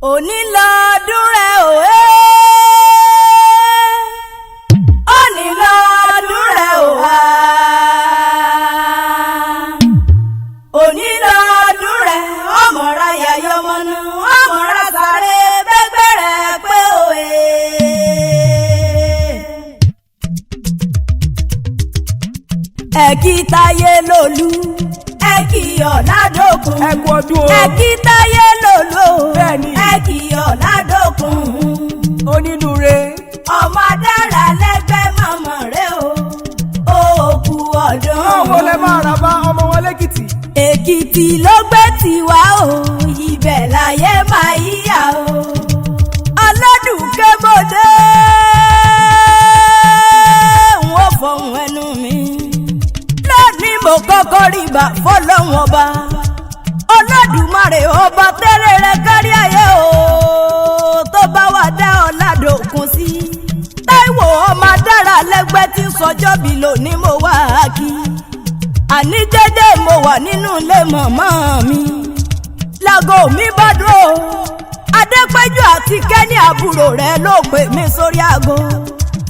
Onílọ́dún rẹ̀ òwe. Onílọ́dún rẹ̀ òwá. Onílọ́dún rẹ̀ ọmọọ̀ra yàyọ́ mọ́nú ọmọọ̀ra sáré gbẹ́gbẹ́ rẹ̀ pé òwe. Ẹ̀kítáyé lòlú. Ẹ̀kí ọ̀làdókun. Ẹ̀kú ọdún o. Ẹ̀kítáyé lòlú. Bẹ́ẹ̀ni. Ẹ̀kí ọ̀làdókun. Onínúure. Ọmọ adára lẹ́gbẹ́ mọ̀mọ́ rẹ̀ o. Òkú ọdún. Ọmọ lẹ máa rà bá ọmọ wọn lẹ́kìtì. Èkìtì ló gbé tiwa o. Ibẹ̀ láyé máa yíyà o. Ọlọ́dún kébòdé. Wọ́n fọhùn ẹnu mi. Lónìí mo kọ́kọ́ rí bá fọlọ́hún ọba. Olódùmarè ọba tẹ́lẹ̀ rẹ̀ kárí ayé o. Tó bá wà dá Ọládòkun sí. Táíwò ọmọ adára lẹ́gbẹ́ tí ń sọjọ́ bí lónìí mo wá kí. Àní jẹ́jẹ́ mo wà nínú ilé mọ̀mọ́ mi. Láago mi bá dúró. Adépẹ́jù àti Kẹ́ni àbúrò rẹ̀ ló pè mí sórí aago.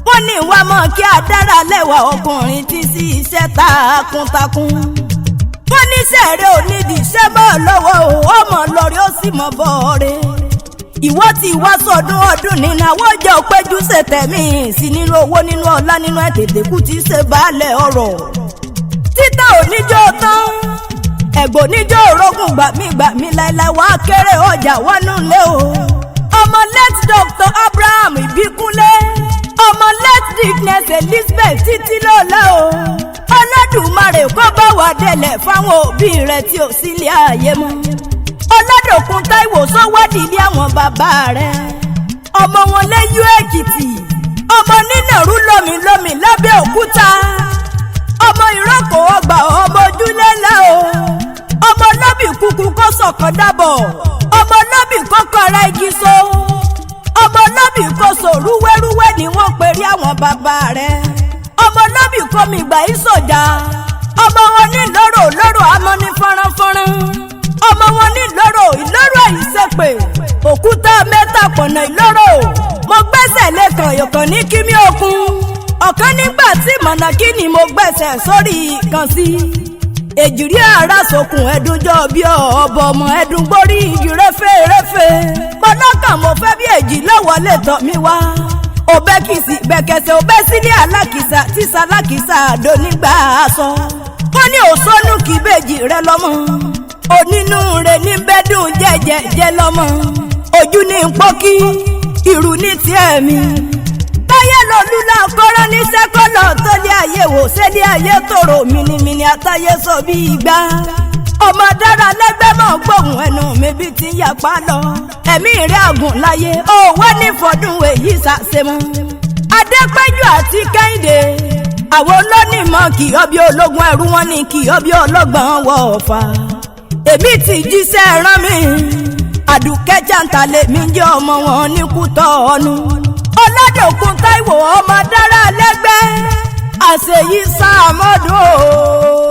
Wọ́n ní wá mọ̀ kí adára lẹ́wà ọkùnrin tí sí iṣẹ́ takuntakun. Wọ́n ní sẹ́ẹ̀rẹ́ onídìí iṣẹ́ bọ́ lọ́wọ́ o. Ọmọ lọ́rí ó sì mọ̀ bọ́ọ̀rẹ́. Ìwọ tí wá sọdún ọdún nínú àwọn ọjà òpéjú ṣètẹ̀mí sí nínú owó nínú ọlá nínú ẹ̀tẹ̀tẹ̀ kú tí ṣe baálẹ̀ ọ̀rọ̀. Títà oníjó tán ẹ̀gbọ́n oníjó orógùn gbàmí láìláì wá kéré ọjà wánú lé o. Ọmọ late Dr. Abraham Ìbíkúnlé. Ọmọ late Dickness Elizabeth títí lọ́la o. Olódùmarè kó bá wà délẹ̀ fáwọn òbí rẹ̀ tí ò sílé ayé mọ́. Ọládòkun Táíwò sọ́wọ́dì ní àwọn bàbá rẹ̀. Ọmọ wọn lẹ́yìn Èkìtì. Ọmọ nínàrú lómi lábẹ́ òkúta. Ọmọ ìrókò ọgbà ọmọ ojúlé ńlá o. Ọmọ lọ́bì kúkú kó sọ̀kan dábọ̀. Ọmọ lọ́bì kọ́kọ́ ara igi so. Ọmọ lọ́bì kó so rúwẹ́rúwẹ́ ni wọ́n perí àwọn bàbá rẹ̀. Ọmọ lọ́bì kó mi gbà í sọ̀jà. Ọmọ wọn ní lọ́rọ̀ àmọ́ ní fọ́nrán. Ọmọ wọn ní ìlọ́rọ̀ ìṣèpè. Òkúta mẹ́ta pọ̀nà ìlọ́rọ̀. Mo gbẹ́sẹ̀ lẹ́kàn yọ̀kàn ní kíní òkun. Ọ̀kan nígbà tí mọ̀nàkí ni mo gbẹ́sẹ̀ sórí kan sí. Èjìrí ara sokùn ẹ̀dùnjọ́ bí ọ̀bọ̀ ọmọ ẹ̀dùn gbórí igi rẹ́fẹ́. Mọ̀lọ́kàn mo fẹ́ bí èjì lọ́wọ́ lè tọ̀ mí wá. Òbẹ́ kìsì bẹ̀kẹ̀sẹ̀ òbẹ́ sílé alákìsà tí sálákìsà àdó nígbà aṣọ. Wọ́n ní òṣónú kì í bèjì rẹ lọ́mọ. Onínúure ní bẹ́dùn jẹ́jẹ́ lọ́mọ. Ojú ní pọ́kí ìrù ní tiẹ̀ mi. Táyé lolúlá kọ́rọ́ ní sẹ́kọ́lọ̀ tó lé ayé wò sẹ́lé ayé tòrò mìnìmìnì àtayé sọ bí igbá. Ọmọ dára lẹ́gbẹ́ mọ̀ gbóhùn ẹnu mi bí ti ń yapa lọ. Ẹ̀mí rẹ̀ àgùn láyé ó wá ní fọdún èyí ṣàṣemọ́. Adépẹ́jù àti Kẹ́hìndé àwọn olónìmọ̀ kì í ọbí ológun ẹrú wọn ní kì í ọbí ọlọ́gbọ̀n wọ ọ̀fà. Èmi ti jíṣẹ́ rán mi. Àdùkẹ́ jàǹtàlẹ̀ mi jẹ́ ọmọ wọn ní Kútọ́ọ̀nù. Ọládòkun Táíwò ọmọ dára lẹ́gbẹ́. Àṣeyí sáà mọ́dún o.